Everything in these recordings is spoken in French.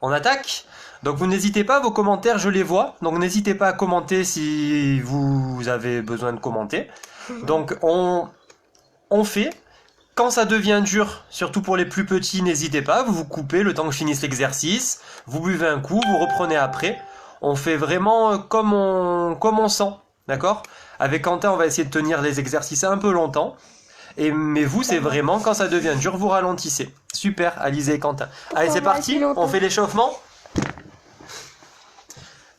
On attaque. Donc vous n'hésitez pas, vos commentaires, je les vois. Donc n'hésitez pas à commenter si vous avez besoin de commenter. Donc on fait. Quand ça devient dur, surtout pour les plus petits, n'hésitez pas, vous vous coupez le temps que je finisse l'exercice, vous buvez un coup, vous reprenez après. On fait vraiment comme on sent, d'accord? Avec Quentin, on va essayer de tenir les exercices un peu longtemps. Mais vous, c'est vraiment quand ça devient dur, vous ralentissez. Super, Alizé et Quentin. Allez, c'est parti, on fait l'échauffement.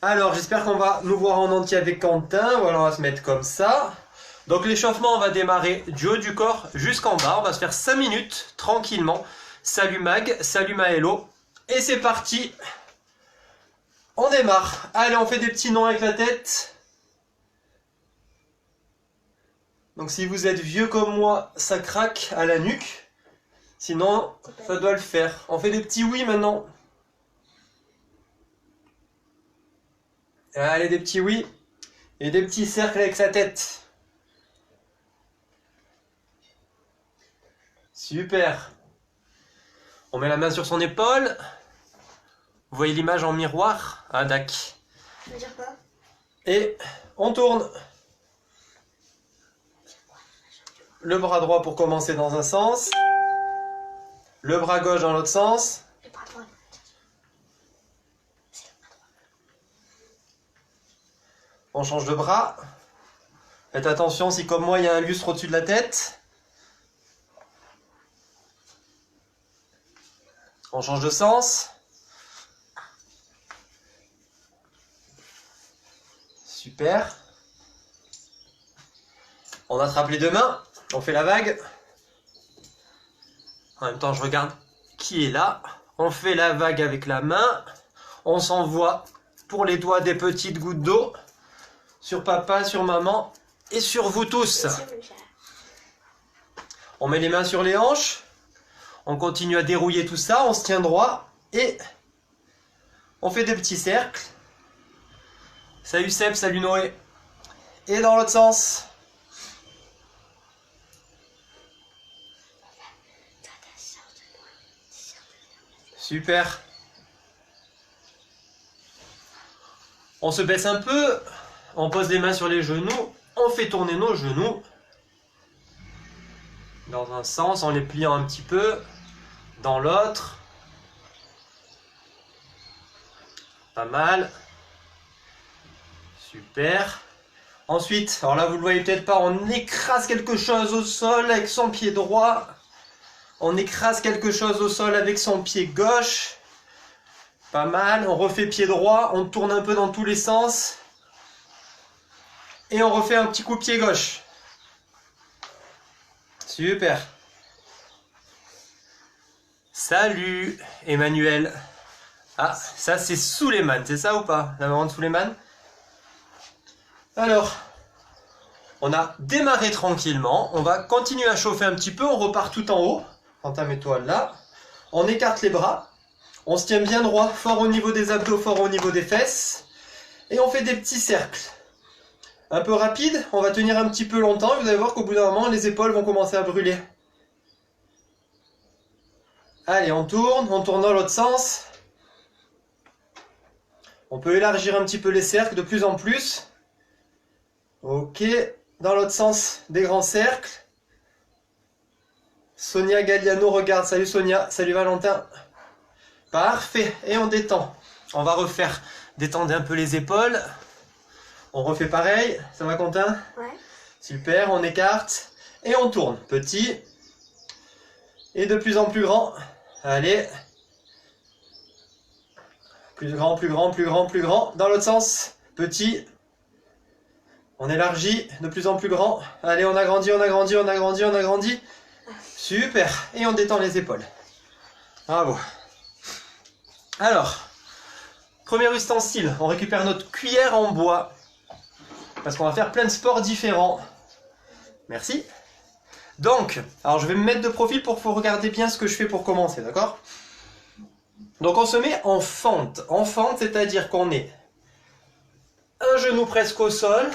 Alors, j'espère qu'on va nous voir en entier avec Quentin. Voilà, on va se mettre comme ça. Donc l'échauffement, on va démarrer du haut du corps jusqu'en bas. On va se faire 5 minutes, tranquillement. Salut Mag, salut Maëlo. Et c'est parti. On démarre. Allez, on fait des petits noms avec la tête. Donc si vous êtes vieux comme moi, ça craque à la nuque. Sinon, ça doit le faire. On fait des petits oui maintenant. Allez, des petits oui. Et des petits cercles avec sa tête. Super. On met la main sur son épaule. Vous voyez l'image en miroir? Ah, d'accord. Et on tourne. Le bras droit pour commencer dans un sens. Le bras gauche dans l'autre sens. On change de bras. Faites attention si comme moi il y a un lustre au-dessus de la tête. On change de sens. Super. On attrape les deux mains. On fait la vague. En même temps, je regarde qui est là. On fait la vague avec la main. On s'envoie pour les doigts des petites gouttes d'eau. Sur papa, sur maman et sur vous tous. On met les mains sur les hanches. On continue à dérouiller tout ça. On se tient droit. Et on fait des petits cercles. Salut Seb, salut Noé. Et dans l'autre sens. Super. On se baisse un peu. On pose les mains sur les genoux. On fait tourner nos genoux. Dans un sens, en les pliant un petit peu. Dans l'autre. Pas mal. Super. Ensuite, alors là vous le voyez peut-être pas, on écrase quelque chose au sol avec son pied droit. On écrase quelque chose au sol avec son pied gauche. Pas mal. On refait pied droit. On tourne un peu dans tous les sens. Et on refait un petit coup pied gauche. Super. Salut Emmanuel. Ah, ça c'est Souleymane, c'est ça ou pas? La maman de Souleymane? Alors, on a démarré tranquillement. On va continuer à chauffer un petit peu. On repart tout en haut. Quentin, mets-toi là. On écarte les bras. On se tient bien droit, fort au niveau des abdos, fort au niveau des fesses. Et on fait des petits cercles. Un peu rapide, on va tenir un petit peu longtemps. Vous allez voir qu'au bout d'un moment, les épaules vont commencer à brûler. Allez, on tourne dans l'autre sens. On peut élargir un petit peu les cercles de plus en plus. Ok, dans l'autre sens, des grands cercles. Sonia Galliano regarde, salut Sonia, salut Valentin. Parfait, et on détend. On va refaire, détendre un peu les épaules. On refait pareil, ça va Quentin? Ouais. Super, on écarte. Et on tourne, petit. Et de plus en plus grand. Allez. Plus grand, plus grand, plus grand, plus grand. Dans l'autre sens, petit. On élargit, de plus en plus grand. Allez, on agrandit, on agrandit, on agrandit, on agrandit. Super. Et on détend les épaules. Bravo. Alors, premier ustensile, on récupère notre cuillère en bois. Parce qu'on va faire plein de sports différents. Merci. Donc, alors je vais me mettre de profil pour que vous regardiez bien ce que je fais pour commencer, d'accord? Donc on se met en fente. En fente, c'est-à-dire qu'on est un genou presque au sol,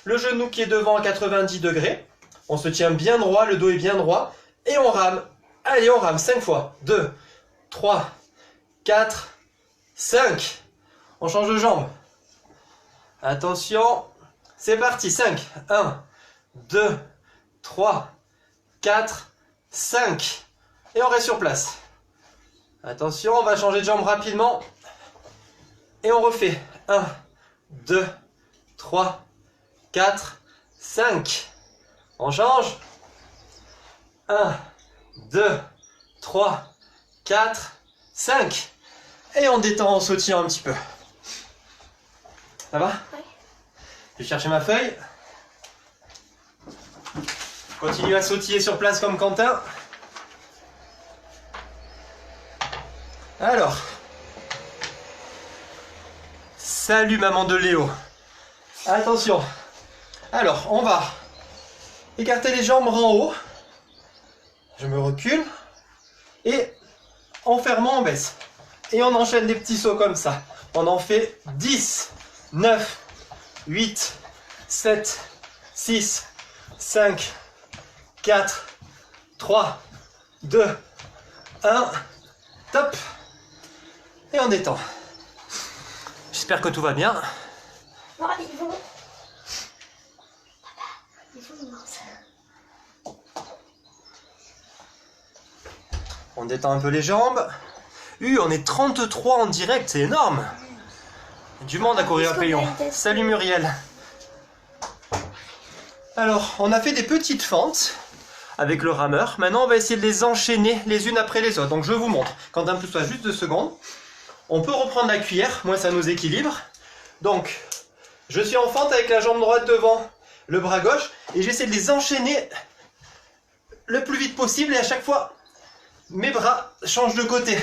le genou qui est devant à 90 degrés. On se tient bien droit, le dos est bien droit. Et on rame. Allez, on rame 5 fois. 2, 3, 4, 5. On change de jambe. Attention, c'est parti. 5. 1, 2, 3, 4, 5. Et on reste sur place. Attention, on va changer de jambe rapidement. Et on refait. 1, 2, 3, 4, 5. On change. 1, 2, 3, 4, 5. Et on détend en sautillant un petit peu. Ça va? Oui. Je vais chercher ma feuille. Continue à sautiller sur place comme Quentin. Alors. Salut maman de Léo. Attention. Alors, on va écarter les jambes en haut. Je me recule. Et en fermant, on baisse. Et on enchaîne des petits sauts comme ça. On en fait 10, 9, 8, 7, 6, 5, 4, 3, 2, 1. Top. Et on détend. J'espère que tout va bien. Non, ils vont. Papa, ils vont. On détend un peu les jambes. On est 33 en direct, c'est énorme. Du monde à courir à Payon. Salut Muriel. Alors, on a fait des petites fentes avec le rameur. Maintenant, on va essayer de les enchaîner les unes après les autres. Donc, je vous montre. Quand un plus soit juste 2 secondes. On peut reprendre la cuillère. Moi, ça nous équilibre. Donc, je suis en fente avec la jambe droite devant le bras gauche. Et j'essaie de les enchaîner le plus vite possible. Et à chaque fois, mes bras changent de côté.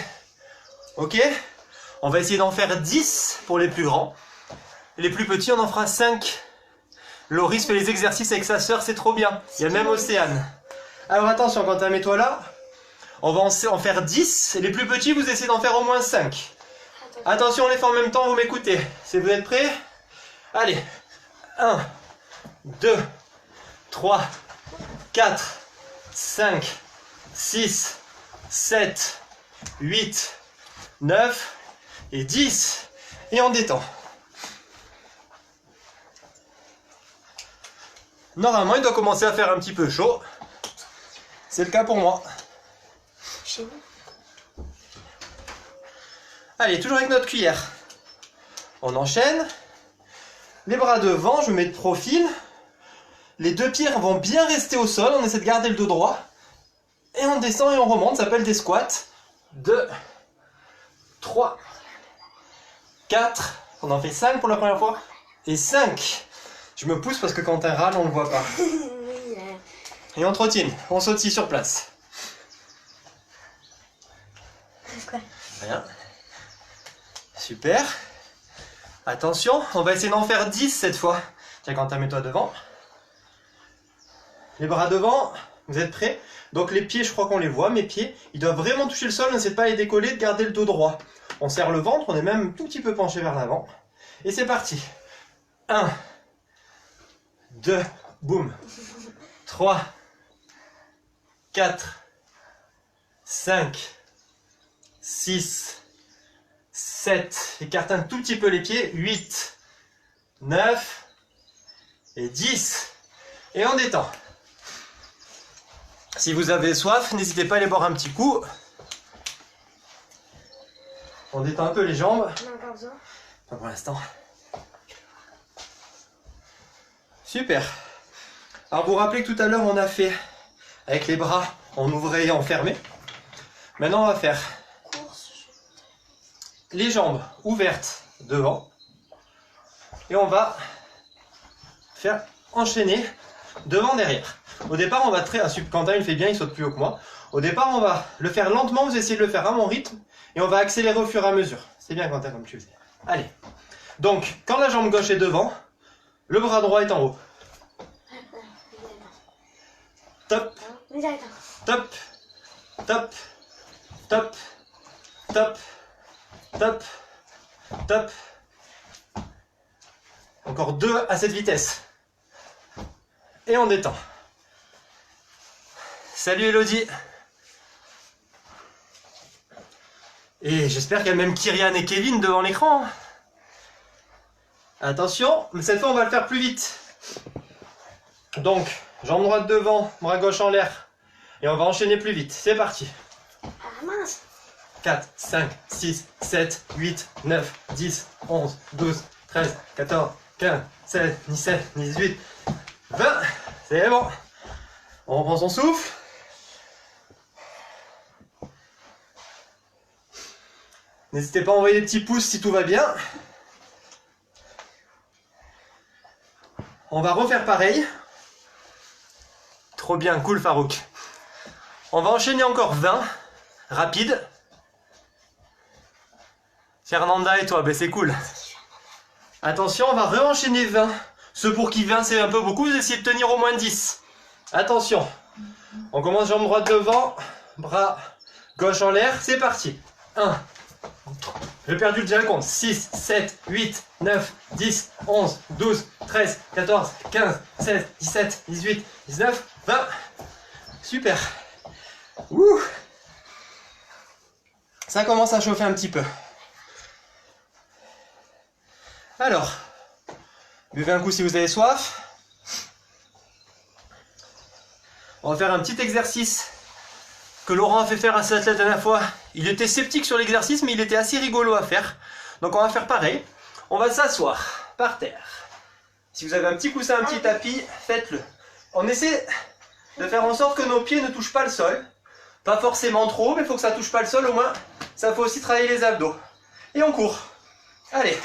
Ok? On va essayer d'en faire 10 pour les plus grands. Les plus petits, on en fera 5. Loris fait les exercices avec sa sœur, c'est trop bien. Il y a même Océane. Alors attention, Quentin, mets-toi là. On va en faire 10. Et les plus petits, vous essayez d'en faire au moins 5. Attention, on les fait en même temps, vous m'écoutez. Si vous êtes prêts? Allez. 1, 2, 3, 4, 5, 6, 7, 8, 9 et 10. Et on détend. Normalement, il doit commencer à faire un petit peu chaud. C'est le cas pour moi. Chez nous. Allez, toujours avec notre cuillère. On enchaîne. Les bras devant, je mets de profil. Les 2 pieds vont bien rester au sol. On essaie de garder le dos droit. Et on descend et on remonte. Ça s'appelle des squats. 2, 3, 4. On en fait 5 pour la première fois. Et 5. Je me pousse parce que quand un râle, on ne le voit pas. Et on trottine. On sautille sur place. Quoi? Rien. Super. Attention, on va essayer d'en faire 10 cette fois. Tiens, Quentin, mets-toi devant. Les bras devant. Vous êtes prêts? Donc les pieds, je crois qu'on les voit. Mes pieds, ils doivent vraiment toucher le sol. N'essayez pas à les décoller, de garder le dos droit. On serre le ventre, on est même un tout petit peu penché vers l'avant. Et c'est parti. 1, 2, boum. 3, 4, 5, 6, 7, écarte un tout petit peu les pieds, 8, 9 et 10. Et on détend. Si vous avez soif, n'hésitez pas à aller boire un petit coup. On détend un peu les jambes. Pas pour l'instant. Super. Alors vous vous rappelez que tout à l'heure on a fait avec les bras, on ouvrait et on fermait. Maintenant on va faire les jambes ouvertes devant. Et on va faire enchaîner devant derrière. Au départ on va Quentin il le fait bien, il saute plus haut que moi. Au départ on va le faire lentement, vous essayez de le faire à mon rythme. Et on va accélérer au fur et à mesure. C'est bien Quentin comme tu faisais. Allez. Donc quand la jambe gauche est devant, le bras droit est en haut. Top. Top. Top. Top. Top. Top. Top. Encore 2 à cette vitesse. Et on détend. Salut Elodie. Et j'espère qu'il y a même Kyrian et Kevin devant l'écran. Attention, mais cette fois on va le faire plus vite. Donc, jambe droite devant, bras gauche en l'air. Et on va enchaîner plus vite. C'est parti. Ah mince. 4, 5, 6, 7, 8, 9, 10, 11, 12, 13, 14, 15, 16, 17, 18, 20. C'est bon. On reprend son souffle. N'hésitez pas à envoyer des petits pouces si tout va bien. On va refaire pareil. Trop bien, cool Farouk. On va enchaîner encore 20. Rapide. Fernanda et toi, ben c'est cool. Attention, on va re-enchaîner 20. Ceux pour qui 20 c'est un peu beaucoup, vous essayez de tenir au moins 10. Attention. On commence jambe droite devant, bras gauche en l'air, c'est parti. 1. J'ai perdu le compte. 6, 7, 8, 9, 10, 11, 12, 13, 14, 15, 16, 17, 18, 19, 20. Super. Ouh. Ça commence à chauffer un petit peu. Alors, buvez un coup si vous avez soif. On va faire un petit exercice que Laurent a fait faire à ses athlètes la dernière fois. Il était sceptique sur l'exercice, mais il était assez rigolo à faire. Donc on va faire pareil. On va s'asseoir par terre. Si vous avez un petit coussin, un petit tapis, faites-le. On essaie de faire en sorte que nos pieds ne touchent pas le sol. Pas forcément trop, mais il faut que ça touche pas le sol au moins. Ça faut aussi travailler les abdos. Et on court. Allez.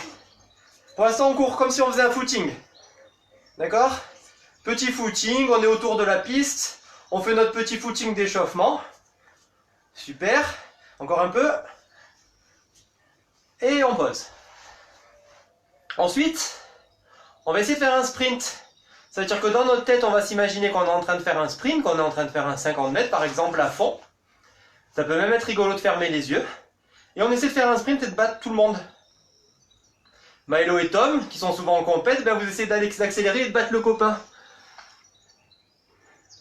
Pour l'instant, on court comme si on faisait un footing. D'accord? Petit footing, on est autour de la piste. On fait notre petit footing d'échauffement. Super. Encore un peu. Et on pose. Ensuite, on va essayer de faire un sprint. Ça veut dire que dans notre tête, on va s'imaginer qu'on est en train de faire un sprint, qu'on est en train de faire un 50 mètres, par exemple, à fond. Ça peut même être rigolo de fermer les yeux. Et on essaie de faire un sprint et de battre tout le monde. Milo et Tom, qui sont souvent en compète, ben vous essayez d'accélérer et de battre le copain.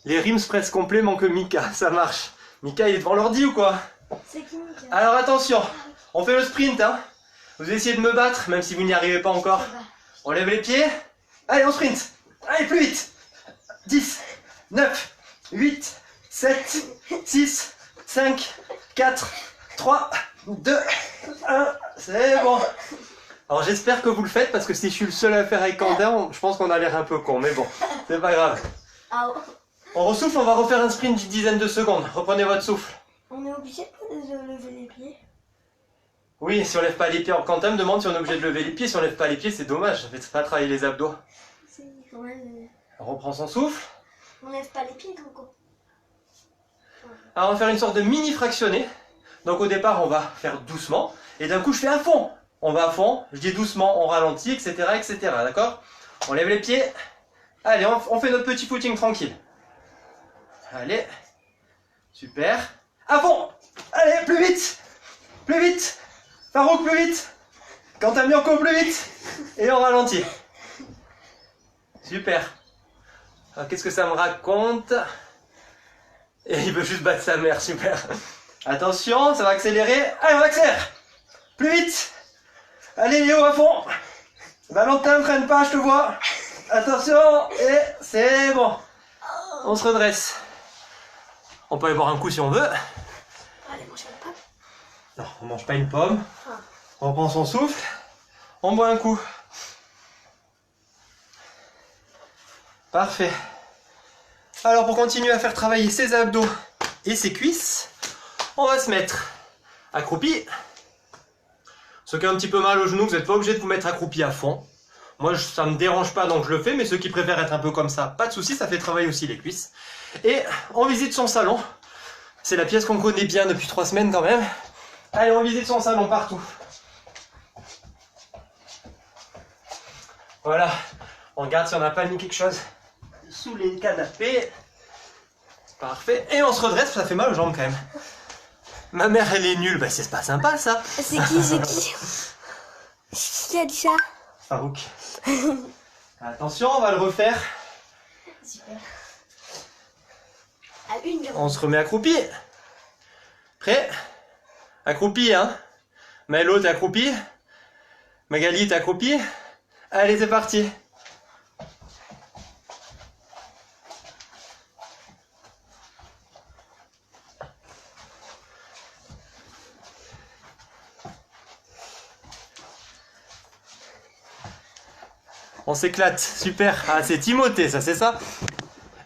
Les rimes presque complets manquent Mika, ça marche. Mika, il est devant l'ordi ou quoi? C'est qui Mika? Alors attention, on fait le sprint, hein. Vous essayez de me battre, même si vous n'y arrivez pas encore. On lève les pieds. Allez, on sprint. Allez, plus vite. 10, 9, 8, 7, 6, 5, 4, 3, 2, 1. C'est bon. Alors j'espère que vous le faites, parce que si je suis le seul à le faire avec Quentin, je pense qu'on a l'air un peu con, mais bon, c'est pas grave. On ressouffle, on va refaire un sprint d'une dizaine de secondes. Reprenez votre souffle. On est obligé de lever les pieds. Oui, si on lève pas les pieds, Quentin me demande si on est obligé de lever les pieds. Si on lève pas les pieds, c'est dommage, ça fait pas travailler les abdos. On reprend son souffle. On lève pas les pieds, Coco. Alors on va faire une sorte de mini fractionné. Donc au départ, on va faire doucement. Et d'un coup, je fais à fond. On va à fond, je dis doucement, on ralentit, etc. etc. D'accord? On lève les pieds. Allez, on fait notre petit footing tranquille. Allez. Super. À fond. Allez, plus vite. Plus vite. Farouk, plus vite. Quentin Bianco, plus vite. Et on ralentit. Super. Alors, qu'est-ce que ça me raconte? Et il veut juste battre sa mère, super. Attention, ça va accélérer. Allez, on accélère. Plus vite. Allez Léo, à fond. Valentin, traîne pas, je te vois. Attention, et c'est bon. On se redresse. On peut aller boire un coup si on veut. Allez, manger une pomme. Non, on mange pas une pomme. On prend son souffle. On boit un coup. Parfait. Alors pour continuer à faire travailler ses abdos et ses cuisses, on va se mettre accroupi. Ceux qui ont un petit peu mal au genou, vous n'êtes pas obligé de vous mettre accroupi à fond. Moi, ça me dérange pas, donc je le fais, mais ceux qui préfèrent être un peu comme ça, pas de souci, ça fait travailler aussi les cuisses. Et on visite son salon. C'est la pièce qu'on connaît bien depuis 3 semaines quand même. Allez, on visite son salon partout. Voilà, on regarde si on n'a pas mis quelque chose sous les canapés. Parfait. Et on se redresse, ça fait mal aux jambes quand même. Ma mère, elle est nulle. Bah, c'est pas sympa, ça. C'est qui? Qui a dit ça? Farouk. Attention, on va le refaire. Super. À une, On se remet accroupi. Prêt? Accroupi, hein? Maëlo, t'es accroupi? Magali, t'es accroupi? Allez, c'est parti. On s'éclate, super. Ah, c'est Timothée, ça, c'est ça.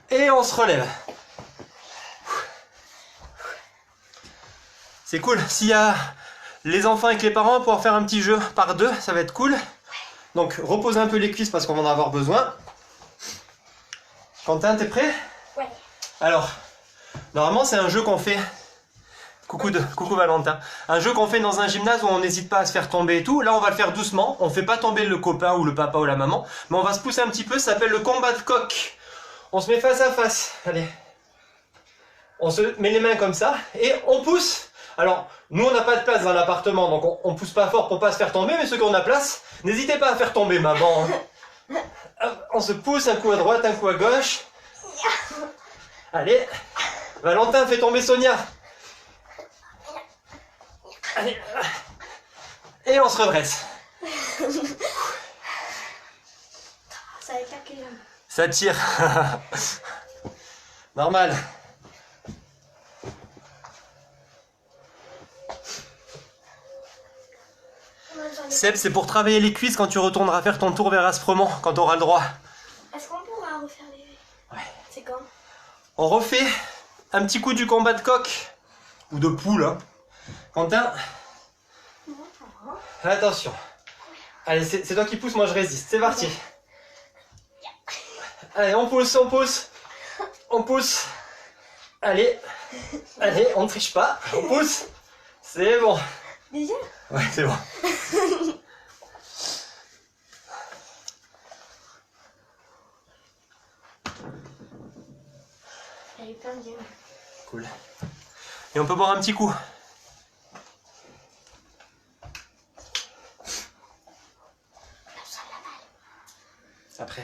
Et on se relève. C'est cool. S'il y a les enfants avec les parents, pour faire un petit jeu par deux, ça va être cool. Donc, repose un peu les cuisses parce qu'on va en avoir besoin. Quentin, t'es prêt? Ouais. Alors, normalement, c'est un jeu qu'on fait... Coucou Valentin. Un jeu qu'on fait dans un gymnase où on n'hésite pas à se faire tomber et tout. Là, on va le faire doucement. On fait pas tomber le copain ou le papa ou la maman. Mais on va se pousser un petit peu. Ça s'appelle le combat de coq. On se met face à face. Allez. On se met les mains comme ça. Et on pousse. Alors, nous, on n'a pas de place dans l'appartement. Donc, on pousse pas fort pour pas se faire tomber. Mais ceux qui ont de la place, n'hésitez pas à faire tomber maman. On se pousse. Un coup à droite, un coup à gauche. Allez. Valentin, fais tomber Sonia. Allez. Et on se redresse. Ça va éclater les jambes. Ça tire. Normal. Seb, c'est pour travailler les cuisses quand tu retourneras faire ton tour vers Aspremont, quand tu auras le droit. Est-ce qu'on pourra refaire les... Ouais. C'est quand? On refait un petit coup du combat de coq. Ou de poule, hein. Quentin, attention. Allez, c'est toi qui pousse, moi je résiste. C'est parti. Allez, on pousse, on pousse. On pousse. Allez, allez, on ne triche pas. On pousse. C'est bon. Déjà? Ouais, c'est bon. Elle est plein de jambes. Cool. Et on peut boire un petit coup. Après.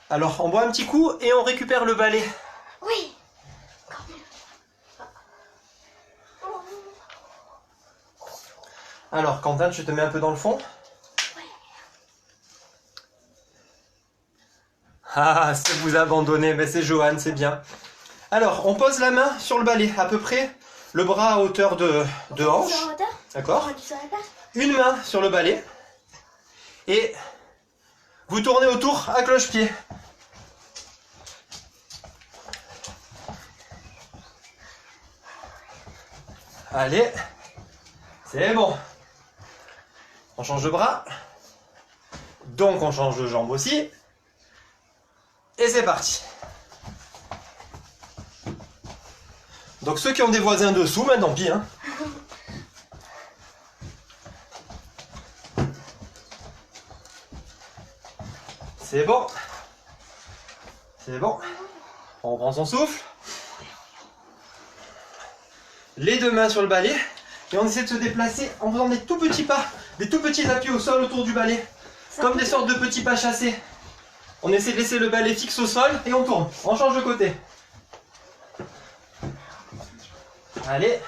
Alors, on boit un petit coup et on récupère le balai. Oui. Alors, Quentin, tu te mets un peu dans le fond. Ah, c'est vous abandonner, mais c'est Johan, c'est bien. Alors, on pose la main sur le balai, à peu près le bras à hauteur de hanche. D'accord? Une main sur le balai. Et vous tournez autour à cloche-pied. Allez, c'est bon. On change de bras. Donc on change de jambe aussi. Et c'est parti. Donc ceux qui ont des voisins dessous, maintenant tant pis. Hein. C'est bon. C'est bon. On reprend son souffle. Les deux mains sur le balai. Et on essaie de se déplacer en faisant des tout petits pas. Des tout petits appuis au sol autour du balai. Comme des sortes de petits pas chassés. On essaie de laisser le balai fixe au sol et on tourne. On change de côté. Allez.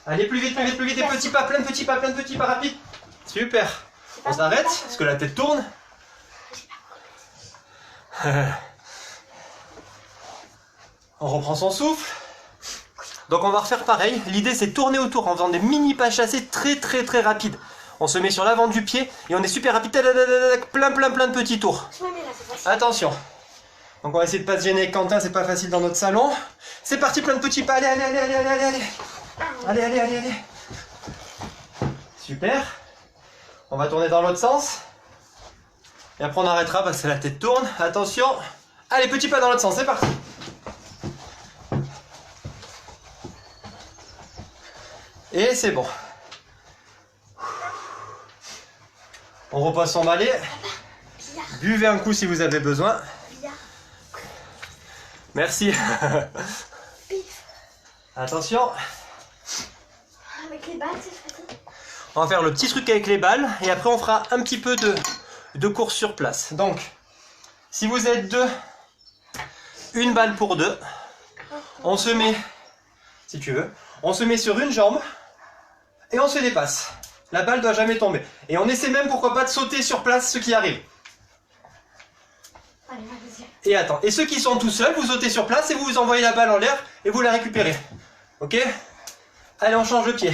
Allez, plus vite, plus vite, plus vite. Des petits pas, plein de petits pas, plein de petits pas rapides. Super. On s'arrête parce que la tête tourne. On reprend son souffle. Donc on va refaire pareil. L'idée c'est de tourner autour en faisant des mini pas chassés très très très rapides. On se met sur l'avant du pied et on est super rapide. Plein de petits tours. Attention. Donc on va essayer de pas se gêner avec Quentin, c'est pas facile dans notre salon. C'est parti, plein de petits pas. Allez, allez, allez, allez, allez, allez. Allez, allez, allez, allez. Super. On va tourner dans l'autre sens. Et après on arrêtera parce que la tête tourne. Attention. Allez, petits pas dans l'autre sens, c'est parti. Et c'est bon. On repose son balai. Buvez un coup si vous avez besoin. Merci. Attention. Avec les balles, c'est facile. On va faire le petit truc avec les balles. Et après on fera un petit peu de course sur place. Donc, si vous êtes deux, une balle pour deux. On se met, si tu veux, on se met sur une jambe. et on se dépasse. La balle doit jamais tomber. Et on essaie même, pourquoi pas, de sauter sur place ceux qui arrivent. Allez, vas-y. Et attends, et ceux qui sont tout seuls, vous sautez sur place et vous vous envoyez la balle en l'air et vous la récupérez. Ok? Allez, on change de pied.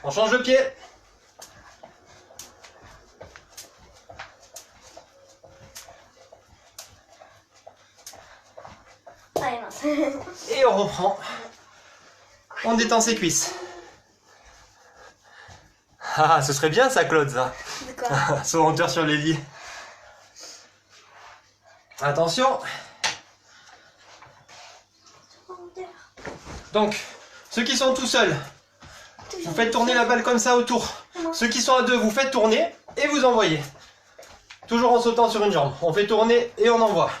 On change de pied. Allez, mince. Et on reprend. On détend ses cuisses. Ah, ce serait bien ça, Claude, ça. De quoi? Saut en hauteur sur les lits. Attention. Donc, ceux qui sont tout seuls, vous faites tourner la balle comme ça autour. Ceux qui sont à deux, vous faites tourner et vous envoyez. Toujours en sautant sur une jambe. On fait tourner et on envoie.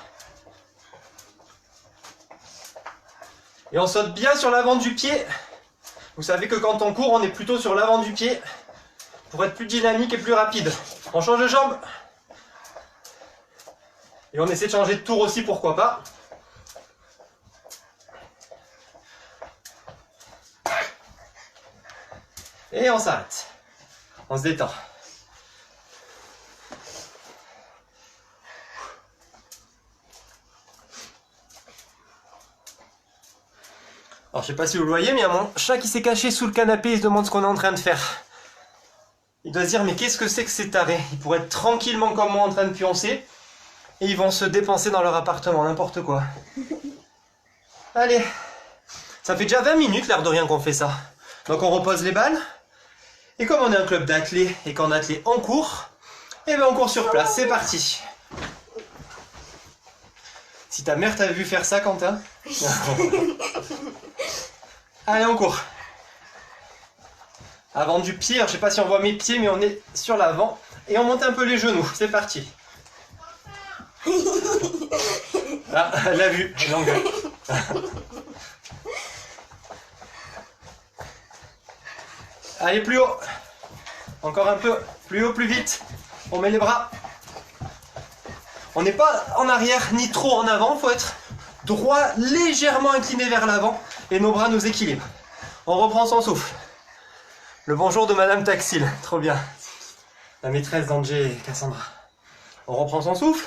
Et on saute bien sur l'avant du pied. Vous savez que quand on court, on est plutôt sur l'avant du pied pour être plus dynamique et plus rapide. On change de jambe. Et on essaie de changer de tour aussi, pourquoi pas. Et on s'arrête. On se détend. Alors je sais pas si vous le voyez, mais il y a mon chat qui s'est caché sous le canapé, il se demande ce qu'on est en train de faire. Il doit se dire, mais qu'est-ce que c'est que ces tarés? Ils pourraient être tranquillement comme moi en train de pioncer, et ils vont se dépenser dans leur appartement, n'importe quoi. Allez, ça fait déjà 20 minutes, l'air de rien, qu'on fait ça. Donc on repose les balles, et comme on est un club d'athlètes, et qu'en athlètes on court, et bien on court sur place, c'est parti. Si ta mère t'avait vu faire ça, Quentin. Allez, on court. Avant du pied, alors, je sais pas si on voit mes pieds, mais on est sur l'avant. Et on monte un peu les genoux, c'est parti. Ah, elle l'a vu, elle engueule. Allez, plus haut. Encore un peu, plus haut, plus vite. On met les bras. On n'est pas en arrière ni trop en avant, il faut être droit, légèrement incliné vers l'avant et nos bras nous équilibrent. On reprend son souffle. Le bonjour de Madame Taxil, trop bien. La maîtresse d'Angé et Cassandra. On reprend son souffle.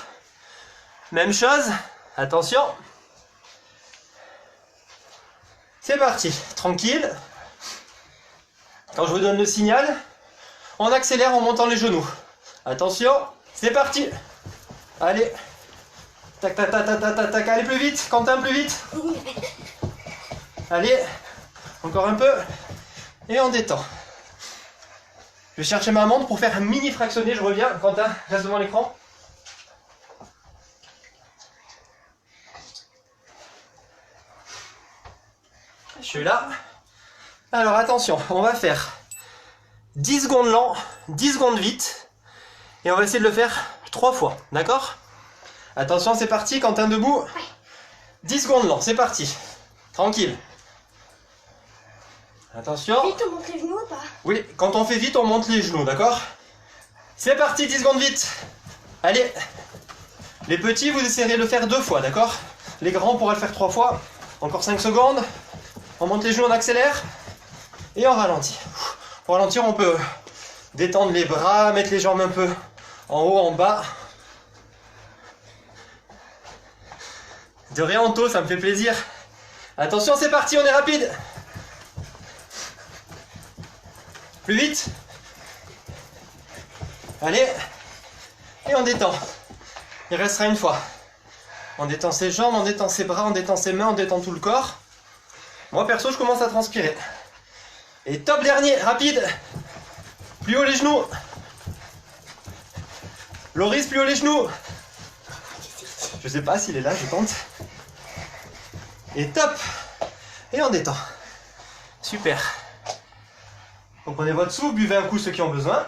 Même chose, attention. C'est parti, tranquille. Quand je vous donne le signal, on accélère en montant les genoux. Attention, c'est parti. Allez. Tac, tac, tac, tac, tac, tac, allez plus vite, Quentin, plus vite. Allez, encore un peu. Et on détend. Je vais chercher ma montre pour faire un mini fractionné, je reviens. Quentin, reste devant l'écran. Je suis là. Alors attention, on va faire 10 secondes lent, 10 secondes vite. Et on va essayer de le faire 3 fois, d'accord? Attention, c'est parti, Quentin debout. 10 secondes lent, c'est parti. Tranquille. Attention. Vite, on monte les genoux ou pas? Oui, quand on fait vite, on monte les genoux, d'accord? C'est parti, 10 secondes vite. Allez. Les petits, vous essayerez de le faire 2 fois, d'accord? Les grands, on pourra le faire 3 fois. Encore 5 secondes. On monte les genoux, on accélère. Et on ralentit. Pour ralentir, on peut détendre les bras, mettre les jambes un peu en haut, en bas. De rien, Anto, ça me fait plaisir. Attention, c'est parti, on est rapide. Plus vite. Allez. Et on détend. Il restera une fois. On détend ses jambes, on détend ses bras, on détend ses mains, on détend tout le corps. Moi, perso, je commence à transpirer. Et top dernier, rapide. Plus haut les genoux. Loris, plus haut les genoux. Je sais pas s'il est là, je tente. Et top. Et on détend. Super. Donc prenez votre souffle, buvez un coup ceux qui ont besoin.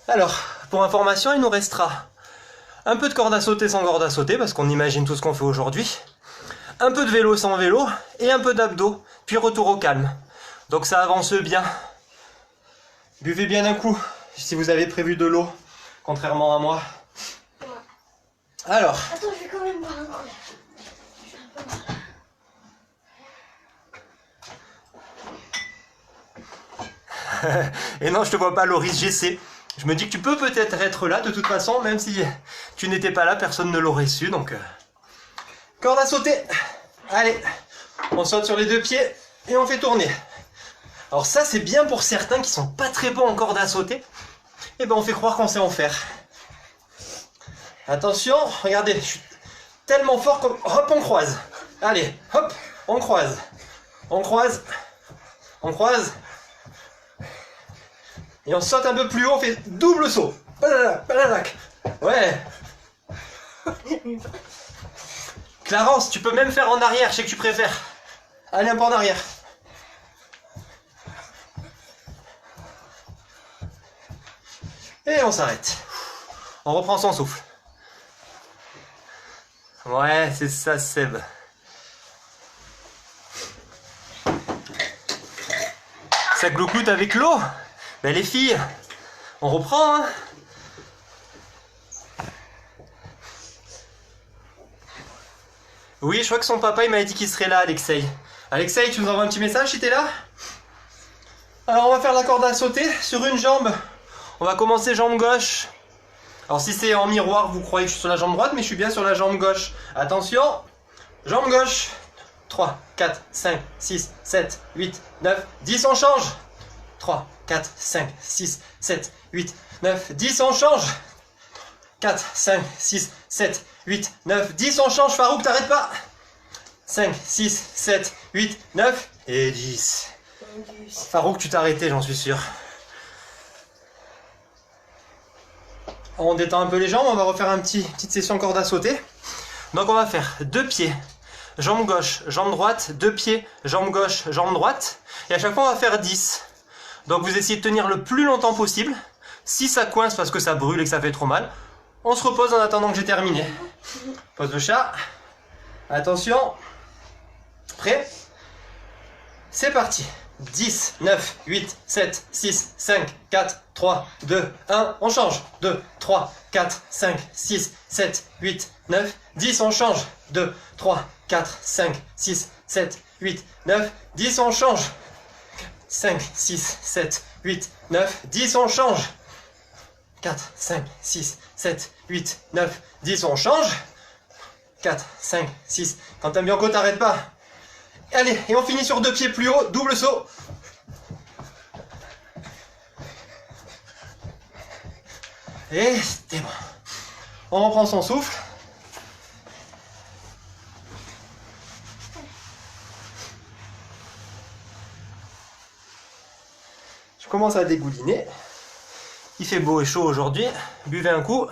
Alors, pour information, il nous restera un peu de corde à sauter sans corde à sauter, parce qu'on imagine tout ce qu'on fait aujourd'hui. Un peu de vélo sans vélo, et un peu d'abdos, puis retour au calme. Donc ça avance bien. Buvez bien un coup, si vous avez prévu de l'eau. Contrairement à moi. Ouais. Alors, Attends, je vais quand même boire un coup. Je suis un peu mal. et non, je te vois pas, Loris, j'essaie. Je me dis que tu peux peut-être être là, de toute façon, même si tu n'étais pas là, personne ne l'aurait su, donc... Corde à sauter. Allez, on saute sur les deux pieds et on fait tourner. Alors ça, c'est bien pour certains qui sont pas très bons en corde à sauter. Et ben, on fait croire qu'on sait en faire. Attention, regardez, je suis tellement fort comme... Hop, on croise. Allez, hop, on croise. On croise. On croise. Et on saute un peu plus haut, on fait double saut. Balalac. Ouais. Clarence, tu peux même faire en arrière, je sais que tu préfères. Allez, un peu en arrière. Et on s'arrête. On reprend son souffle. Ouais, c'est ça, Seb. Ça gloucloute avec l'eau. Ben les filles, on reprend, hein. Oui, je crois que son papa, il m'a dit qu'il serait là, Alexei. Alexei, tu nous envoies un petit message si t'es là? Alors, on va faire la corde à sauter sur une jambe. On va commencer jambe gauche. Alors, si c'est en miroir, vous croyez que je suis sur la jambe droite, mais je suis bien sur la jambe gauche. Attention, jambe gauche. 3, 4, 5, 6, 7, 8, 9, 10, on change. 3, 4, 5, 6, 7, 8, 9, 10, on change. 4, 5, 6, 7, 8, 9, 10, on change. Farouk, t'arrêtes pas. 5, 6, 7, 8, 9 et 10. Farouk, tu t'es arrêté, j'en suis sûr. On détend un peu les jambes, on va refaire petite session corde à sauter. Donc on va faire deux pieds, jambe gauche, jambe droite, deux pieds, jambe gauche, jambe droite. Et à chaque fois on va faire 10. Donc vous essayez de tenir le plus longtemps possible. Si ça coince parce que ça brûle et que ça fait trop mal, on se repose en attendant que j'ai terminé. Pose le chat. Attention. Prêt? C'est parti. 10, 9, 8, 7, 6, 5, 4, 3, 2, 1. On change. 2, 3, 4, 5, 6, 7, 8, 9, 10. On change. 2, 3, 4, 5, 6, 7, 8, 9, 10. On change. 5, 6, 7, 8, 9, 10. On change. 4, 5, 6, 7, 8, 9, 10. On change. 4, 5, 6. Quand t'aimes bien Bianco, t'arrêtes pas. Allez, et on finit sur deux pieds plus haut, double saut. Et c'est bon. On reprend son souffle. Je commence à dégouliner. Il fait beau et chaud aujourd'hui. Buvez un coup.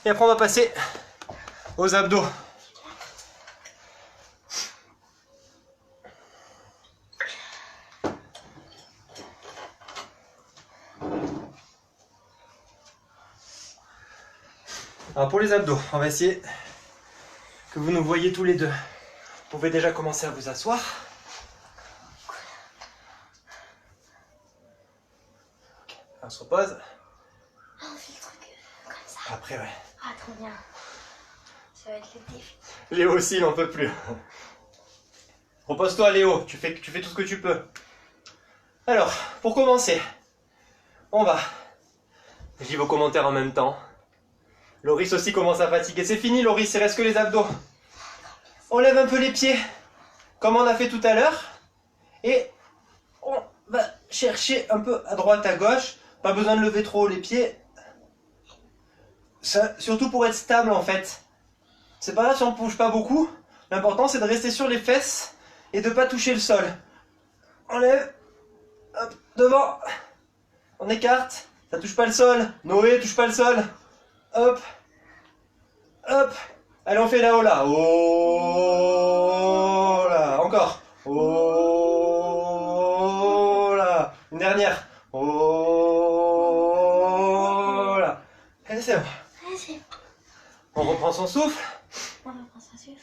Et après on va passer aux abdos. Alors pour les abdos, on va essayer que vous nous voyez tous les deux. Vous pouvez déjà commencer à vous asseoir. Okay. On se repose. On fait le truc comme ça. Après, ouais. Ah, trop bien. Ça va être le défi. Léo aussi, il n'en peut plus. Repose-toi, Léo. Tu fais tout ce que tu peux. Alors, pour commencer, on va... Je lis vos commentaires en même temps. Loris aussi commence à fatiguer. C'est fini, Loris, il reste que les abdos. On lève un peu les pieds, comme on a fait tout à l'heure. Et on va chercher un peu à droite, à gauche. Pas besoin de lever trop les pieds. Ça, surtout pour être stable, en fait. C'est pas grave si on ne bouge pas beaucoup. L'important, c'est de rester sur les fesses et de ne pas toucher le sol. On lève. Hop, devant. On écarte. Ça touche pas le sol. Noé, touche pas le sol. Hop, hop, allez on fait là-haut là, oh là, encore, oh là, une dernière, oh là, allez c'est bon. Allez, c'est bon. On reprend son souffle. On va prendre ça suffit.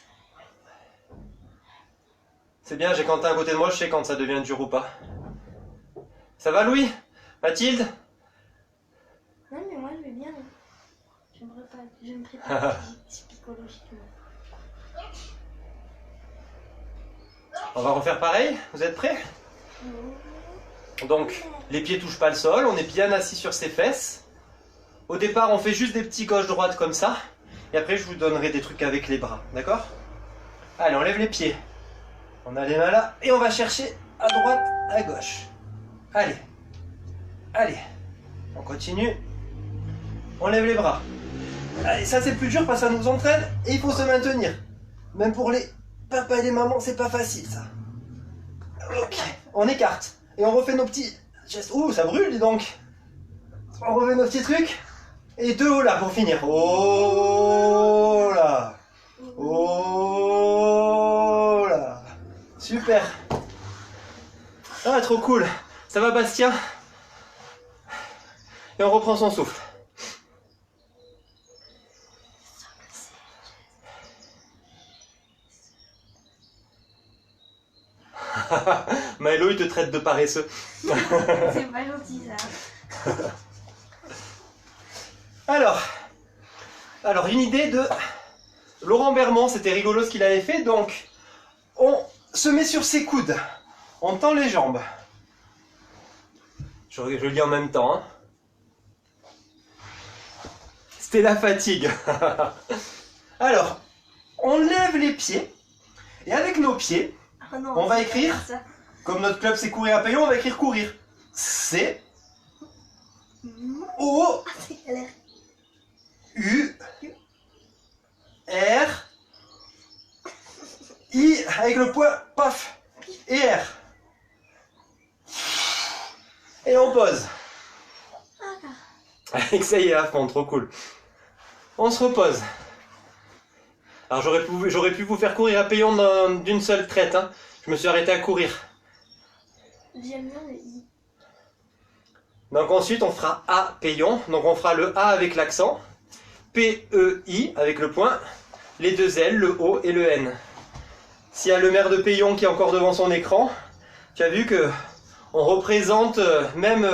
C'est bien, j'ai Quentin à côté de moi, je sais quand ça devient dur ou pas. Ça va Louis? Mathilde? Non mais moi je vais bien. Je me prépare psychologiquement. On va refaire pareil, vous êtes prêts? Donc, les pieds touchent pas le sol, on est bien assis sur ses fesses. Au départ, on fait juste des petits gauche-droite comme ça. Et après, je vous donnerai des trucs avec les bras, d'accord? Allez, on lève les pieds. On a les mains là, et on va chercher à droite, à gauche. Allez, allez, on continue. On lève les bras. Allez, ça c'est plus dur parce que ça nous entraîne et il faut se maintenir. Même pour les papas et les mamans, c'est pas facile ça. Ok, on écarte. Et on refait nos petits gestes. Ouh, ça brûle, dis donc. On refait nos petits trucs. Et deux hauts là pour finir. Oh là. Oh là. Super. Ah, trop cool. Ça va, Bastien? Et on reprend son souffle. Milo, il te traite de paresseux. C'est pas gentil ça. Alors, une idée de Laurent Bermond, c'était rigolo ce qu'il avait fait. Donc, on se met sur ses coudes, on tend les jambes. Je lis en même temps. Hein. C'était la fatigue. Alors, on lève les pieds et avec nos pieds, Oh non, on va écrire, ça. comme notre club c'est courir à paillon, on va écrire courir. C O C'est galère. U R I avec le poing, paf, et R. Et on pose. Avec ça y est à fond, trop cool. On se repose. Alors j'aurais pu vous faire courir à paillon d'une seule traite. Hein. Je me suis arrêté à courir. J'aime bien le I. Donc ensuite on fera A paillon. Donc on fera le A avec l'accent. P-E-I avec le point. Les deux L, le O et le N. S'il y a le maire de Paillon qui est encore devant son écran, tu as vu que on représente même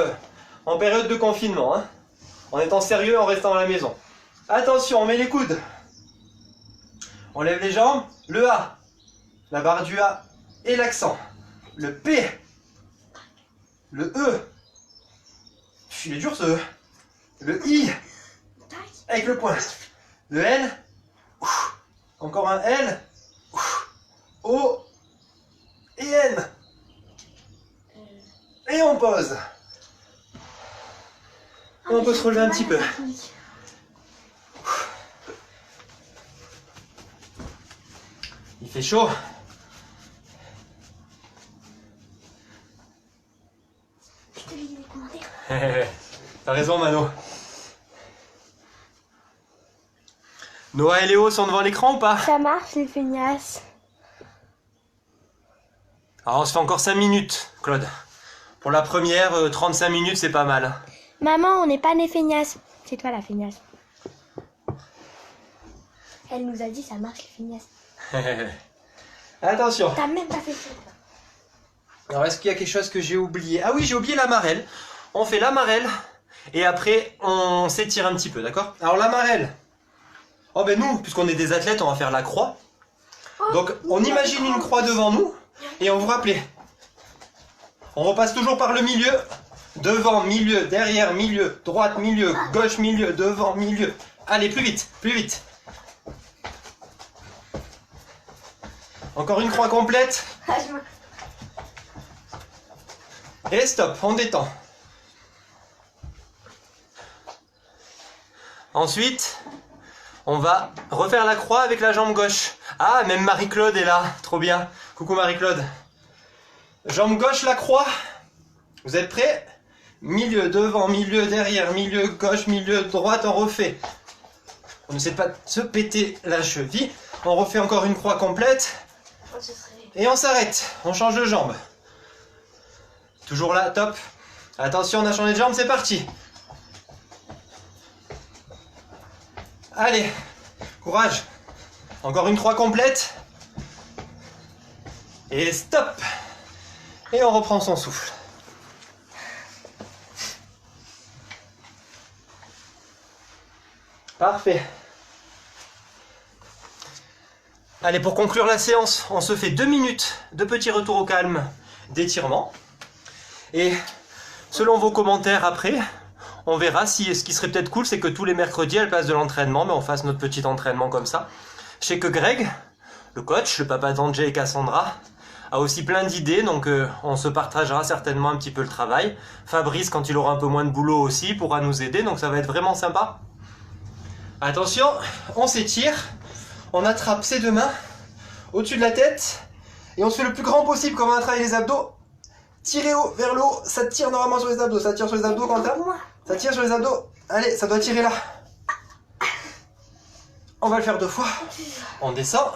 en période de confinement. Hein, en étant sérieux, en restant à la maison. Attention, on met les coudes. On lève les jambes, le A, la barre du A et l'accent. Le P, le E, il est dur ce E. Le I, avec le point. Le L, encore un L, O et N. Et on pose. Et on peut se relever un petit peu. Il fait chaud. Je te lis les commentaires. T'as raison, Mano. Noah et Léo sont devant l'écran ou pas? Ça marche les feignasses. Alors on se fait encore 5 minutes, Claude. Pour la première, 35 minutes, c'est pas mal. Maman, on n'est pas des feignasses. C'est toi la feignasse. Elle nous a dit ça marche les feignasses. Attention. T'as même pas fait ça. Alors est-ce qu'il y a quelque chose que j'ai oublié? Ah oui, j'ai oublié la marelle. On fait la marelle et après on s'étire un petit peu, d'accord? Alors la marelle. Oh ben nous, puisqu'on est des athlètes, on va faire la croix. Donc on imagine une croix devant nous et on vous rappelle. On repasse toujours par le milieu. Devant, milieu, derrière, milieu, droite, milieu, gauche, milieu, devant, milieu. Allez, plus vite, plus vite. Encore une croix complète. Et stop, on détend. Ensuite, on va refaire la croix avec la jambe gauche. Ah, même Marie-Claude est là, trop bien. Coucou Marie-Claude. Jambe gauche, la croix. Vous êtes prêts? Milieu, devant, milieu, derrière, milieu, gauche, milieu, droite, on refait. On n'essaie pas de se péter la cheville. On refait encore une croix complète. Et on s'arrête. On change de jambe. Toujours là, top. Attention, on a changé de jambe, c'est parti. Allez, courage. Encore une croix complète. Et stop. Et on reprend son souffle. Parfait. Allez, pour conclure la séance, on se fait 2 minutes de petits retours au calme d'étirement. Et selon vos commentaires après, on verra si ce qui serait peut-être cool, c'est que tous les mercredis, à la place de l'entraînement, mais on fasse notre petit entraînement comme ça. Je sais que Greg, le coach, le papa d'Angé et Cassandra, a aussi plein d'idées, donc on se partagera certainement un petit peu le travail. Fabrice, quand il aura un peu moins de boulot aussi, pourra nous aider, donc ça va être vraiment sympa. Attention, on s'étire, on attrape ses 2 mains au-dessus de la tête, et on se fait le plus grand possible comme on a travaillé les abdos. Tirez haut, vers le haut, ça tire normalement sur les abdos, ça tire sur les abdos Quentin. Ça tire sur les abdos, allez, ça doit tirer là. On va le faire 2 fois, on descend,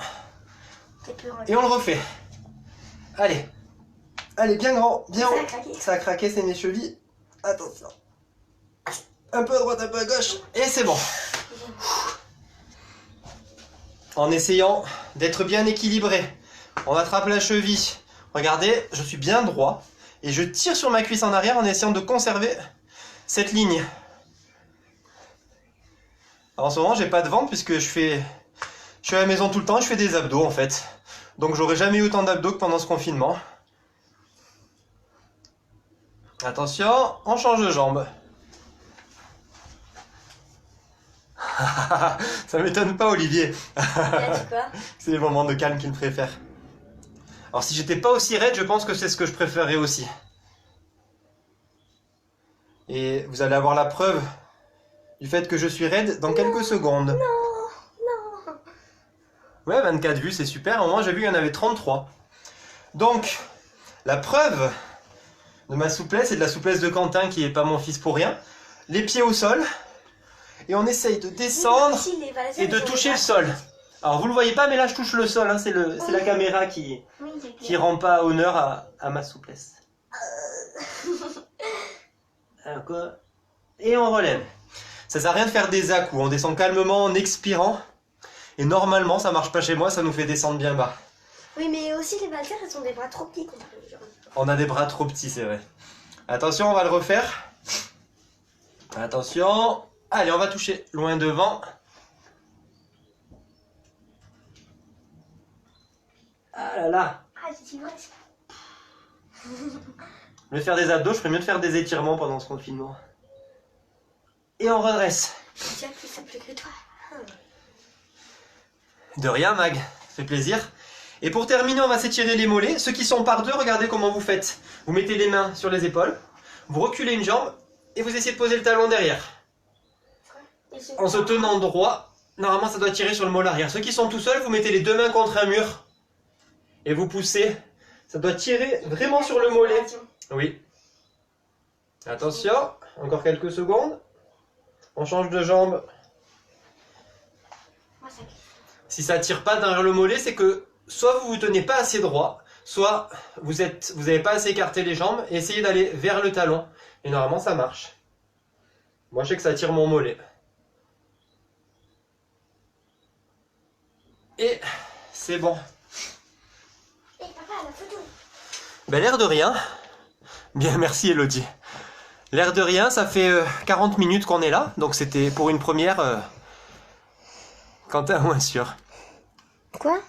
et on le refait. Allez, allez, bien grand, bien haut. Ça a craqué, c'est mes chevilles. Attention. Un peu à droite, un peu à gauche. Et c'est bon. En essayant d'être bien équilibré. On attrape la cheville. Regardez, je suis bien droit. Et je tire sur ma cuisse en arrière en essayant de conserver cette ligne. Alors en ce moment, j'ai pas de ventre puisque je suis à la maison tout le temps et je fais des abdos en fait. Donc j'aurais jamais eu autant d'abdos que pendant ce confinement. Attention, on change de jambe. Ça m'étonne pas Olivier. C'est les moments de calme qu'il préfère. Alors si j'étais pas aussi raide, je pense que c'est ce que je préférerais aussi. Et vous allez avoir la preuve du fait que je suis raide dans quelques secondes. Non. Ouais, 24 vues, c'est super. Au moins, j'ai vu qu'il y en avait 33. Donc, la preuve de ma souplesse et de la souplesse de Quentin, qui n'est pas mon fils pour rien. Les pieds au sol. Et on essaye de descendre et de toucher le sol. Alors, vous le voyez pas, mais là, je touche le sol. Hein. C'est la caméra qui rend pas honneur à ma souplesse. Encore. Et on relève. Ça sert à rien de faire des à-coups. On descend calmement en expirant. Et normalement, ça marche pas chez moi, ça nous fait descendre bien bas. Oui, mais aussi les haltères, elles ont des bras trop petits. On a des bras trop petits, c'est vrai. Attention, on va le refaire. Attention. Allez, on va toucher loin devant. Ah là là. Ah, c'est vrai. Au lieu de faire des abdos, je ferais mieux de faire des étirements pendant ce confinement. Et on redresse. C'est plus simple que toi. De rien, Mag. Ça fait plaisir. Et pour terminer, on va s'étirer les mollets. Ceux qui sont par 2, regardez comment vous faites. Vous mettez les mains sur les épaules, vous reculez une jambe et vous essayez de poser le talon derrière. En se tenant droit, normalement ça doit tirer sur le mollet arrière. Ceux qui sont tout seuls, vous mettez les 2 mains contre un mur et vous poussez. Ça doit tirer vraiment sur le mollet. Oui. Attention, encore quelques secondes. On change de jambe. Si ça tire pas derrière le mollet, c'est que soit vous vous tenez pas assez droit, soit vous n'avez pas assez écarté les jambes, et essayez d'aller vers le talon. Et normalement ça marche. Moi je sais que ça tire mon mollet. Et c'est bon. Et papa, la photo. Ben l'air de rien. Bien, merci Elodie. L'air de rien, ça fait 40 minutes qu'on est là, donc c'était pour une première. Quentin, moins sûr. Quoi?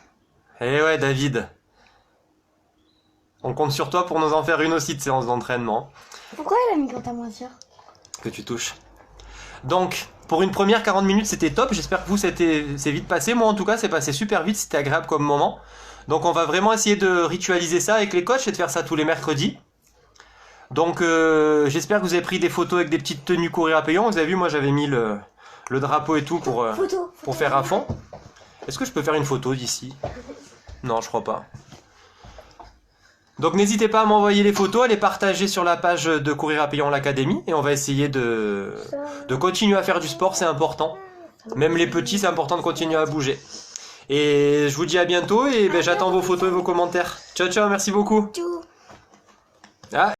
Eh ouais, David. On compte sur toi pour nous en faire une aussi de séance d'entraînement. Pourquoi elle a mis Quentin moins sûr? Que tu touches. Donc, pour une première 40 minutes, c'était top. J'espère que vous, c'est vite passé. Moi, en tout cas, c'est passé super vite. C'était agréable comme moment. Donc, on va vraiment essayer de ritualiser ça avec les coachs et de faire ça tous les mercredis. Donc, j'espère que vous avez pris des photos avec des petites tenues courir à payant. Vous avez vu, moi, j'avais mis le drapeau et tout pour faire à fond. Est-ce que je peux faire une photo d'ici? Non, je crois pas. Donc n'hésitez pas à m'envoyer les photos, à les partager sur la page de Courir à Payant l'Académie. Et on va essayer de continuer à faire du sport, c'est important. Même les petits, c'est important de continuer à bouger. Et je vous dis à bientôt et j'attends vos photos et vos commentaires. Ciao, ciao, merci beaucoup. Tout. Ah.